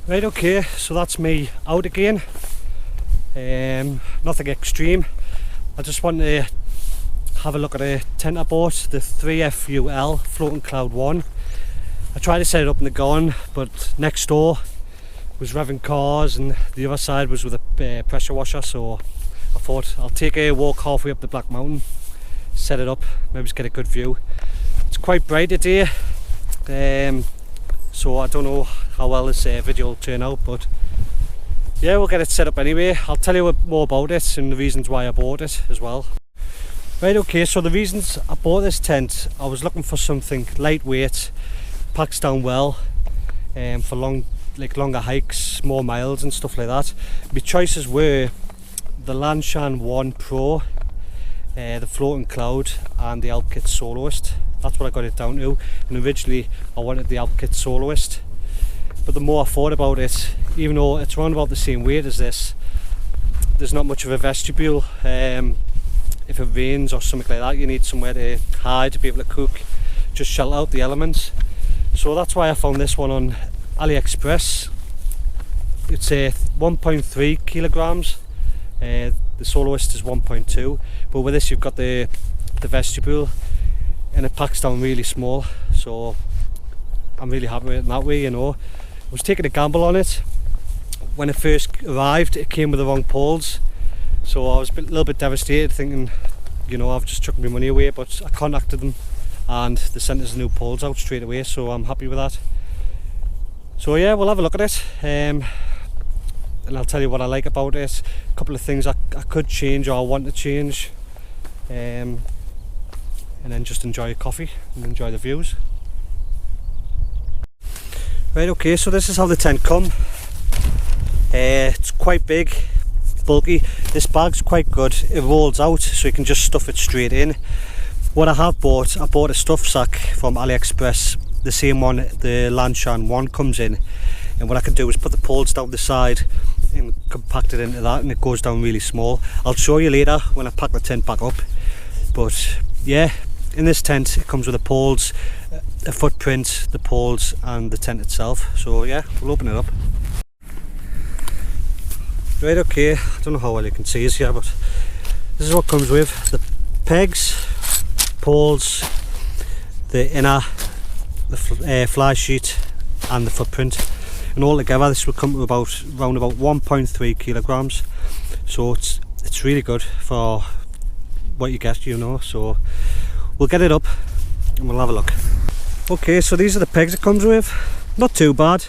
Right, okay, so that's me out again. Nothing extreme. I just want to have a look at a tent I bought, the 3FUL Floating Cloud 1. I tried to set it up in the garden, but next door was revving cars and the other side was with a pressure washer, so I thought I'll take a walk halfway up the Black Mountain, set it up, maybe just get a good view. It's quite bright today, so I don't know how well this video will turn out, but yeah, we'll get it set up anyway. I'll tell you more about it and the reasons why I bought it as well. Right, okay, so the reasons I bought this tent, I was looking for something lightweight, packs down well, for longer hikes, more miles and stuff like that. My choices were the Lanshan 1 Pro, the Floating Cloud and the Alpkit Soloist. That's what I got it down to, and originally I wanted the Alpkit Soloist, but the more I thought about it, even though it's around about the same weight as this, there's not much of a vestibule. If it rains or something like that, you need somewhere to hide, to be able to cook, just shelter out the elements. So that's why I found this one on AliExpress. It's 1.3 kilograms. The Soloist is 1.2, but with this you've got the vestibule and it packs down really small, so I'm really happy with it in that way, you know. I was taking a gamble on it. When it first arrived, it came with the wrong poles, so I was a little bit devastated, thinking, you know, I've just chucked my money away, but I contacted them and they sent us the new poles out straight away, so I'm happy with that. So yeah, we'll have a look at it, and I'll tell you what I like about it, a couple of things I could change or I want to change, and then just enjoy a coffee and enjoy the views. Right, okay, so this is how the tent come. It's quite big, bulky. This bag's quite good. It rolls out so you can just stuff it straight in. What I have bought, I bought a stuff sack from AliExpress, the same one the Lanshan 1 comes in, and what I can do is put the poles down the side and compact it into that, and it goes down really small. I'll show you later when I pack the tent back up, but yeah, in this tent it comes with the poles, a footprint, the poles and the tent itself. So yeah, we'll open it up. Right, okay, I don't know how well you can see this here, but this is what comes with the pegs, poles, the inner, the fly sheet and the footprint, and all together this will come to around about 1.3 kilograms, so it's really good for what you get, you know. So we'll get it up and we'll have a look. Okay, so these are the pegs it comes with. Not too bad,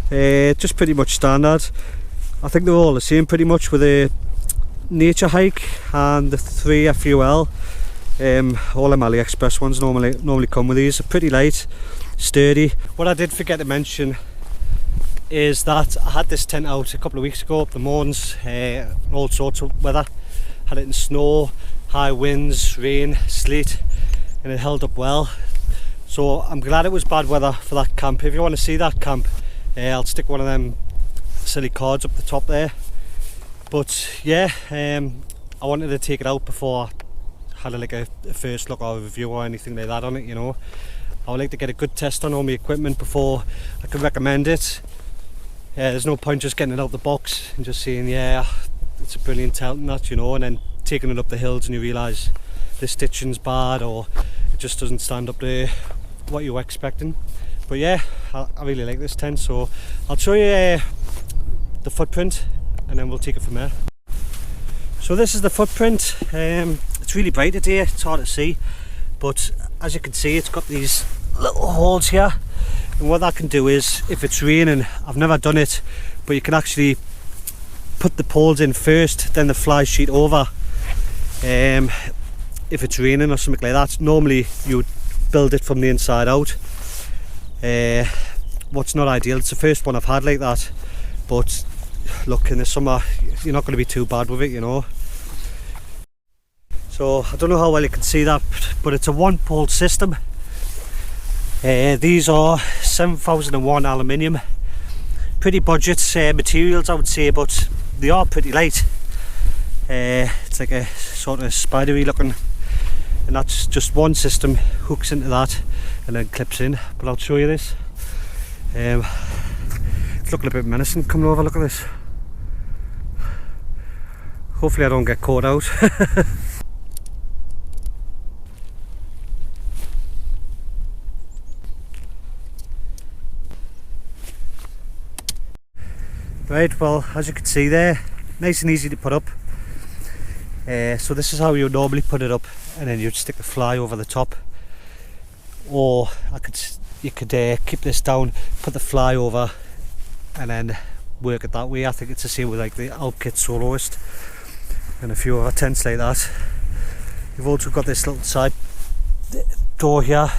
just pretty much standard. I think they're all the same pretty much, with a nature hike and the 3FUL. All them AliExpress ones normally come with these. They're pretty light, sturdy. What I did forget to mention is that I had this tent out a couple of weeks ago up the mountains, all sorts of weather. Had it in snow, high winds, rain, sleet, and it held up well. So I'm glad it was bad weather for that camp. If you want to see that camp, I'll stick one of them silly cards up the top there. But yeah, I wanted to take it out before I had a first look or a review or anything like that on it, you know. I would like to get a good test on all my equipment before I can recommend it. There's no point just getting it out the box and just saying, yeah, it's a brilliant tent and that, you know, and then taking it up the hills and you realise the stitching's bad or it just doesn't stand up to what you were expecting. But yeah, I really like this tent, so I'll show you the footprint and then we'll take it from there. So this is the footprint. It's really bright today, it's hard to see, but as you can see it's got these little holes here, and what that can do is, if it's raining, I've never done it, but you can actually put the poles in first, then the fly sheet over, if it's raining or something like that. Normally you would build it from the inside out. What's not ideal, it's the first one I've had like that, but look, in the summer you're not going to be too bad with it, you know. So I don't know how well you can see that, but it's a one pole system. These are 7001 aluminium, pretty budget materials I would say, but they are pretty light. It's like a sort of spidery looking, and that's just one system, hooks into that and then clips in. But I'll show you this. It's looking a bit menacing coming over, look at this. Hopefully I don't get caught out. Right, well, as you can see there, nice and easy to put up. So this is how you would normally put it up, and then you'd stick the fly over the top. Or you could keep this down, put the fly over, and then work it that way. I think it's the same with like the Alpkit Soloist and a few other tents like that. You've also got this little side door here,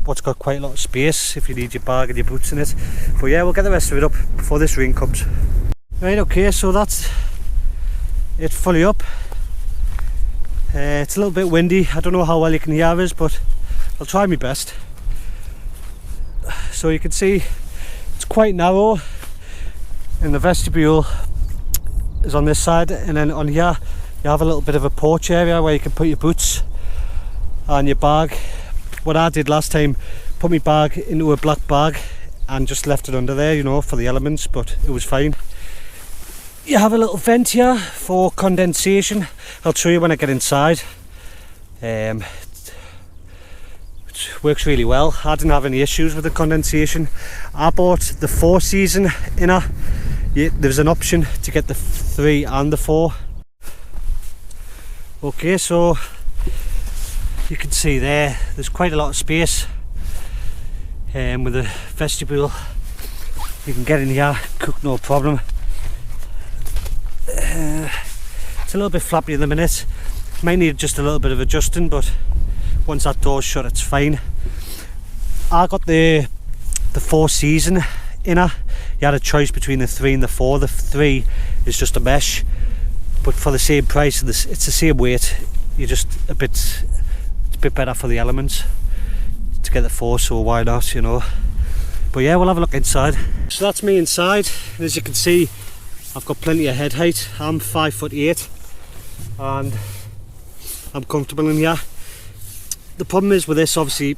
what's got quite a lot of space if you need your bag and your boots in it. But yeah, we'll get the rest of it up before this rain comes. Right, okay, so that's it fully up. It's a little bit windy. I don't know how well you can hear us, but I'll try my best. So you can see it's quite narrow, and the vestibule is on this side, and then on here you have a little bit of a porch area where you can put your boots and your bag. What I did last time, put my bag into a black bag and just left it under there, you know, for the elements, but it was fine. You have a little vent here for condensation. I'll show you when I get inside. It works really well. I didn't have any issues with the condensation. I bought the 4-season inner. There's an option to get the 3 and the 4. Okay, so you can see there's quite a lot of space with the vestibule. You can get in here, cook no problem. It's a little bit flappy in the minute. Might need just a little bit of adjusting, but once that door's shut, it's fine. I got the 4-season inner. You had a choice between the 3 and the 4. The 3 is just a mesh, but for the same price, it's the same weight. You're just it's a bit better for the elements to get the 4, so why not, you know. But yeah, we'll have a look inside. So that's me inside, and as you can see, I've got plenty of head height. I'm 5'8", and I'm comfortable in here. The problem is with this, obviously,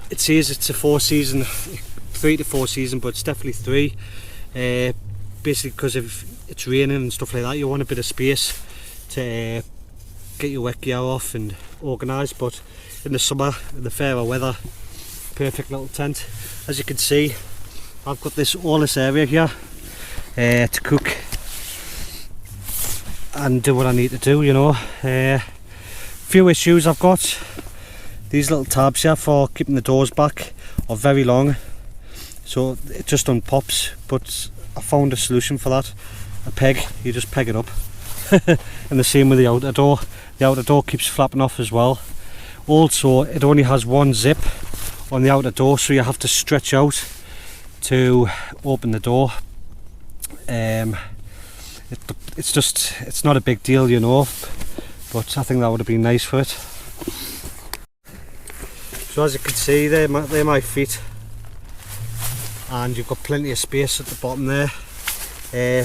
it says it's a 4-season, 3 to 4 season, but it's definitely 3. Basically, because if it's raining and stuff like that, you want a bit of space to get your wet gear off and organise. But in the summer, in the fairer weather, perfect little tent. As you can see, I've got all this area here to cook and do what I need to do, you know. Few issues I've got. These little tabs here for keeping the doors back are very long, so it just unpops, but I found a solution for that. A peg, you just peg it up. And the same with the outer door. The outer door keeps flapping off as well. Also, it only has one zip on the outer door, so you have to stretch out to open the door. It's not a big deal, you know, but I think that would have been nice for it. So as you can see, they're my feet, and you've got plenty of space at the bottom there.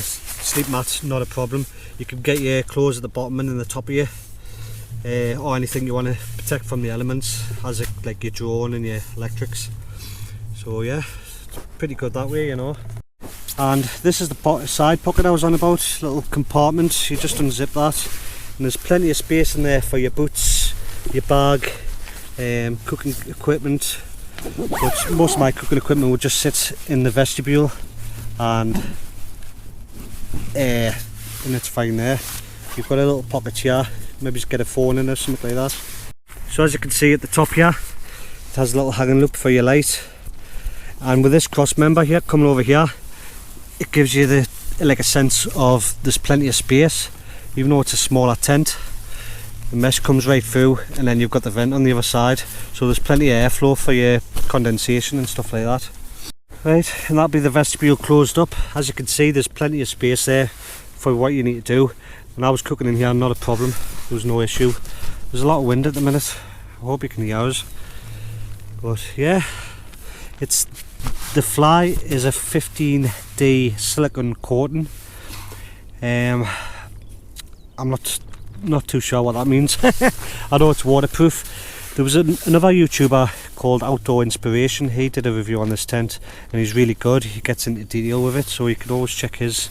Sleep mat, not a problem. You can get your clothes at the bottom and in the top of you, or anything you want to protect from the elements, as like your drone and your electrics. So yeah, it's pretty good that way, you know. And this is the side pocket I was on about, little compartment. You just unzip that, and there's plenty of space in there for your boots, your bag, cooking equipment. But most of my cooking equipment would just sit in the vestibule, and it's fine there. You've got a little pocket here, maybe just get a phone in or something like that. So as you can see at the top here, it has a little hanging loop for your light, and with this cross member here coming over here, it gives you like a sense of there's plenty of space, even though it's a smaller tent. The mesh comes right through, and then you've got the vent on the other side, so there's plenty of airflow for your condensation and stuff like that. Right, and that'll be the vestibule closed up. As you can see, there's plenty of space there for what you need to do. And I was cooking in here, not a problem. There was no issue. There's a lot of wind at the minute. I hope you can hear us. But yeah, the fly is a 15D silicone coating. I'm not too sure what that means. I know it's waterproof. There was another YouTuber called Outdoor Inspiration. He did a review on this tent and he's really good. He gets into detail with it, so you can always check his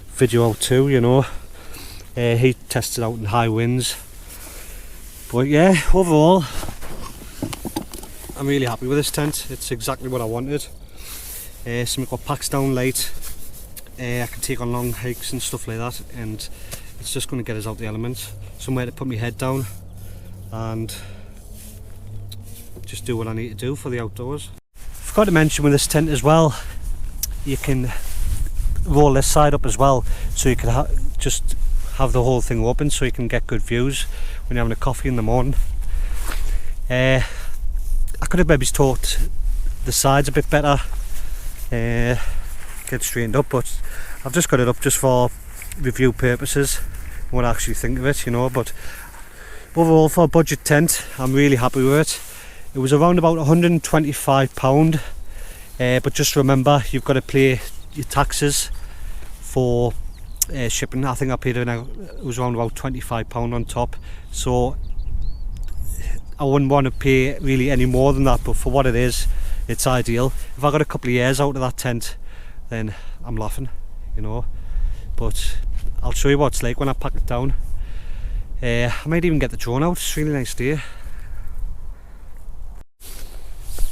video out too, you know. He tested out in high winds. But yeah, overall I'm really happy with this tent. It's exactly what I wanted. Something that packs down light. I can take on long hikes and stuff like that, and it's just going to get us out the elements. Somewhere to put my head down and just do what I need to do for the outdoors. Forgot to mention with this tent as well, you can roll this side up as well, so you can just have the whole thing open so you can get good views when you're having a coffee in the morning. I could have maybe talked the sides a bit better, get straightened up, but I've just got it up just for review purposes, what I actually think of it, you know. But overall, for a budget tent, I'm really happy with it. It was around about £125, but just remember, you've got to pay your taxes for shipping. I think I paid it was around about £25 on top, so I wouldn't want to pay really any more than that, but for what it is, it's ideal. If I got a couple of years out of that tent, then I'm laughing, you know. But I'll show you what it's like when I pack it down. I might even get the drone out. It's a really nice day.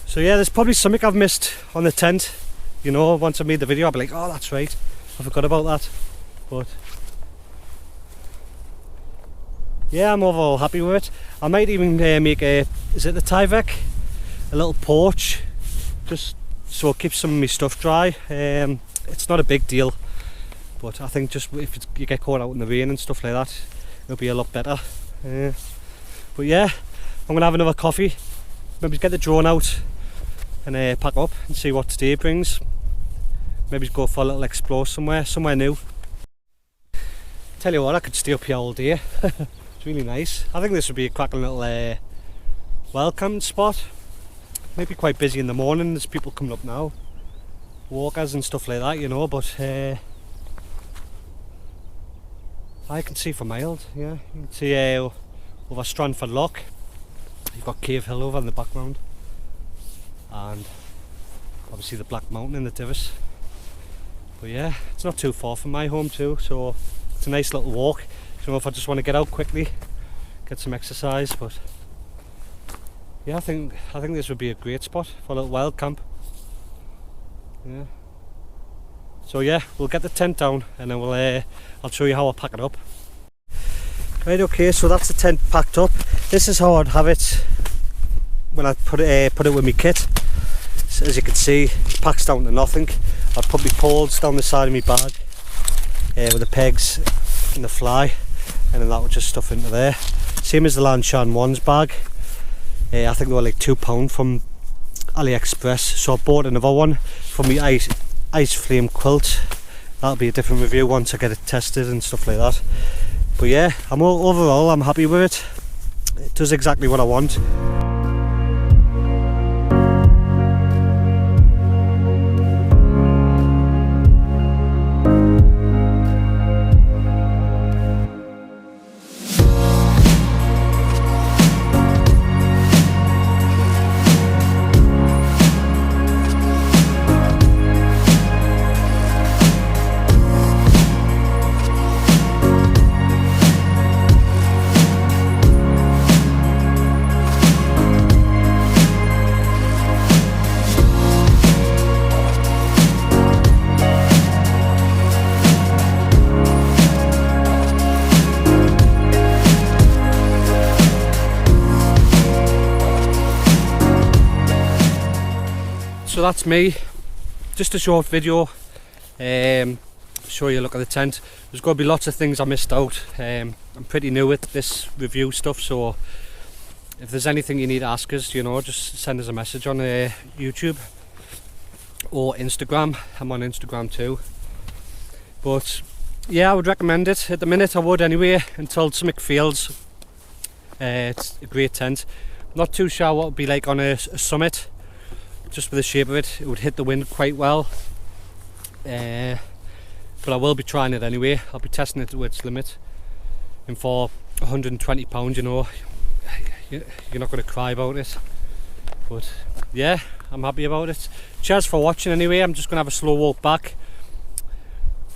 So yeah, there's probably something I've missed on the tent, you know. Once I made the video I'll be like, oh that's right, I forgot about that. But yeah, I'm overall happy with it. I might even make is it the Tyvek? A little porch, just so it keeps some of my stuff dry. It's not a big deal, but I think just if you get caught out in the rain and stuff like that, it'll be a lot better. But yeah, I'm gonna have another coffee, maybe get the drone out and pack up and see what today brings. Maybe go for a little explore somewhere new. Tell you what, I could stay up here all day. It's really nice. I think this would be a cracking little welcome spot. Maybe quite busy in the morning, there's people coming up now, walkers and stuff like that, you know, but I can see for miles, yeah. You can see over Strandford Lock, you've got Cave Hill over in the background, and obviously the Black Mountain in the Divis. But yeah, it's not too far from my home too, so it's a nice little walk. So if I just want to get out quickly, get some exercise. But yeah, I think this would be a great spot for a little wild camp. Yeah. So yeah, we'll get the tent down and then I'll show you how I pack it up. Right, okay, so that's the tent packed up. This is how I'd have it when I put it with my kit. So as you can see, it packs down to nothing. I'd put my poles down the side of my bag with the pegs and the fly, and then that would just stuff into there. Same as the Lanshan Ones bag. I think they were like £2 from AliExpress, so I bought another one for my ice flame quilt. That'll be a different review once I get it tested and stuff like that. But yeah, overall I'm happy with it. It does exactly what I want. So that's me, just a short video, show you a look at the tent. There's going to be lots of things I missed out. I'm pretty new at this review stuff, so if there's anything you need to ask us, you know, just send us a message on YouTube or Instagram. I'm on Instagram too. But yeah, I would recommend it. At the minute I would anyway, until something fails. It's a great tent. Not too sure what it would be like on a summit. Just with the shape of it, it would hit the wind quite well, but I will be trying it anyway. I'll be testing it to its limit, and for £120, you know, you're not going to cry about it. But yeah, I'm happy about it. Cheers for watching anyway. I'm just gonna have a slow walk back,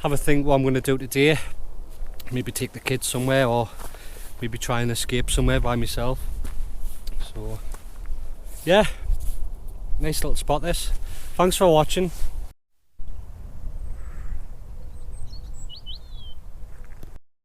have a think what I'm gonna do today. Maybe take the kids somewhere, or maybe try and escape somewhere by myself. So yeah, nice little spot this. Thanks for watching.